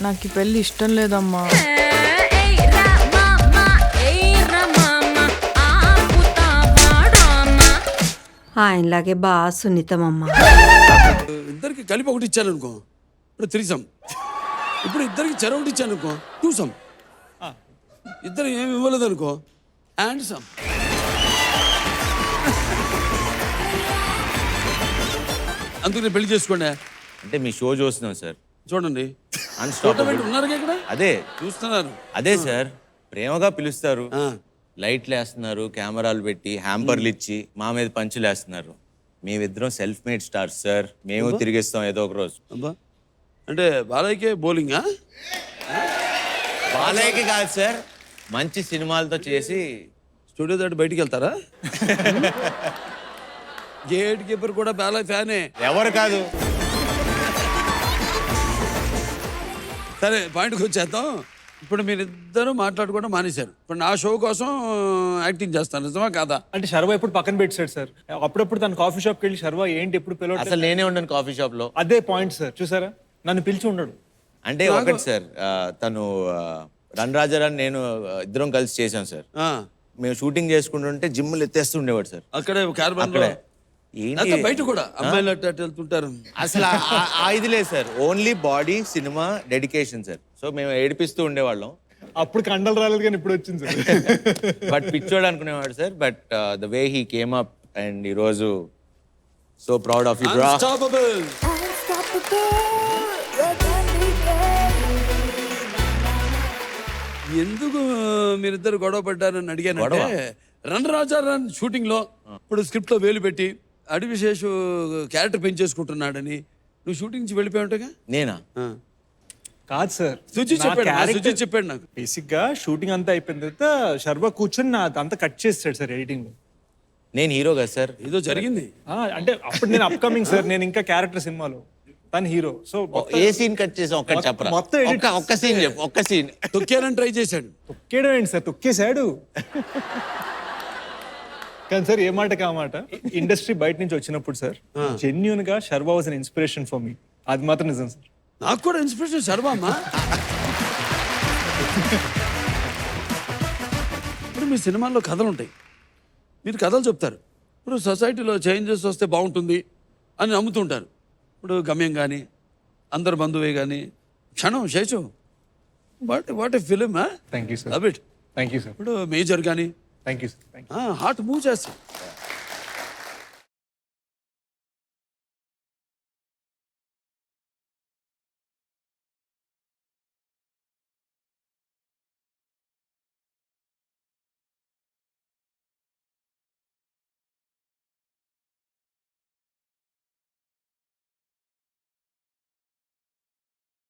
నాకు ఈ పెళ్ళి ఇష్టం లేదమ్మా. ఆయనలాగే బాగా సున్నితమమ్మా. ఇద్దరికి కలిపి ఒకటి ఇచ్చాను అనుకో, ఇప్పుడు త్రీసం. ఇప్పుడు ఇద్దరికి చెరొకటి ఇచ్చాను అనుకో, టూసం. ఇద్దరు ఏమి ఇవ్వలేదు అనుకో, అండ్ సమ్. అందుకని పెళ్లి చేసుకోండి. అంటే మీ షో చూస్తున్నాం సార్. చూడండి, అన్స్టాపబుల్ ఉన్నారు ఇక్కడ, అదే చూస్తున్నారు. అదే సార్, ప్రేమగా పిలుస్తారు, లైట్లు వేస్తున్నారు, కెమెరాలు పెట్టి హ్యాంపర్లు ఇచ్చి మా మీద పంచులు వేస్తున్నారు. మేమిద్దరం సెల్ఫ్ మేడ్ స్టార్స్ సార్. మేము తిరిగిస్తాం ఏదో ఒక రోజు. అబ్బా, అంటే బాలయ్యకే బౌలింగా? బాలయ్యకి కాదు సార్, మంచి సినిమాలతో చేసి స్టూడియో దాటి బయటికి వెళ్తారా? గేట్ కీపర్ కూడా బాలయ్య ఫ్యానే. ఎవరు కాదు. సరే, పాయింట్కి వచ్చేద్దాం. ఇప్పుడు మీరిద్దరూ మాట్లాడుకోవడం మానేశారు. ఇప్పుడు నా షో కోసం యాక్టింగ్ చేస్తాను, నిజమా కాదా? అంటే శర్వ ఎప్పుడు పక్కన పెట్టాడు సార్. అప్పుడప్పుడు తన కాఫీ షాప్కి వెళ్ళి శర్వ ఏంటి ఎప్పుడు పిలవట్లేదు. అసలు నేనే ఉన్నాను కాఫీ షాప్ లో. అదే పాయింట్ సార్, చూసారా, నన్ను పిలిచి ఉండడు. అంటే ఒకటి సార్, తను రన్ రాజారాన్ని నేను ఇద్దరం కలిసి చేశాం సార్. మేము షూటింగ్ చేసుకుంటుంటే జిమ్లు ఎత్తేస్తూ ఉండేవాడు సార్. అక్కడే కార్బన్ ఏంటి బయట కూడా అమ్మాయిలు అట్టు వెళ్తుంటారు. అసలు ఇది లేదు sir, only body cinema dedication sir. So మేము ఏడిపిస్తూ ఉండేవాళ్ళం. అప్పుడు కండలు రాలేదు కానీ ఇప్పుడు వచ్చింది సార్. బట్ పిచ్చోడు అనుకునేవాడు sir. But the way he came up and ఈ రోజు so proud of you bro. ఎందుకు మీరిద్దరు గొడవ పడ్డారని అడిగానంటే, రన్ రాజా రన్ షూటింగ్ లో ఇప్పుడు స్క్రిప్ట్ లో వేలు పెట్టి అడివిశేషు క్యారెక్టర్ పెంచేసుకుంటున్నాడని నువ్వు షూటింగ్ నుంచి వెళ్ళిపోయావుగా. నేనా? కాదు సార్, సుజిత్ చెప్పాడు నాకు. బేసిక్ గా షూటింగ్ అంతా అయిపోయిన తర్వాత శర్వ కూర్చొని నా అంతా కట్ చేస్తాడు సార్ ఎడిటింగ్ లో. నేను హీరో కదా సార్. ఏదో జరిగింది అంటే అప్పుడు నేను అప్కమింగ్ సార్, నేను ఇంకా క్యారెక్టర్ సినిమాలో, తను హీరో. సో ఏ సీన్ కట్ చేసాం ఒక్కటి చెప్పరా? మొత్తం ఒక్క సీన్ చెప్పు, ఒక్క సీన్. తొక్కేయాలని ట్రై చేశాడు. తొక్కేయడం ఏంటి సార్, తొక్కేశాడు. కానీ సార్ ఏ మాట కామాట, ఇండస్ట్రీ బయట నుంచి వచ్చినప్పుడు సార్ జెన్యూన్ గా Sharwa was an inspiration for me. అది మాత్రం నిజం సార్. నాకు కూడా ఇన్స్పిరేషన్ శర్వా అమ్మా. ఇప్పుడు మీ సినిమాల్లో కథలు ఉంటాయి, మీరు కథలు చెప్తారు. ఇప్పుడు సొసైటీలో చేంజెస్ వస్తే బాగుంటుంది అని నమ్ముతుంటారు. ఇప్పుడు గమ్యం కానీ, అందరు బంధువే కానీ, క్షణం శేషం, what a film. Thank you sir. Love it. Thank you sir. ఇప్పుడు మేజర్ కానీ thank you sir. Heart move చేస్తాం.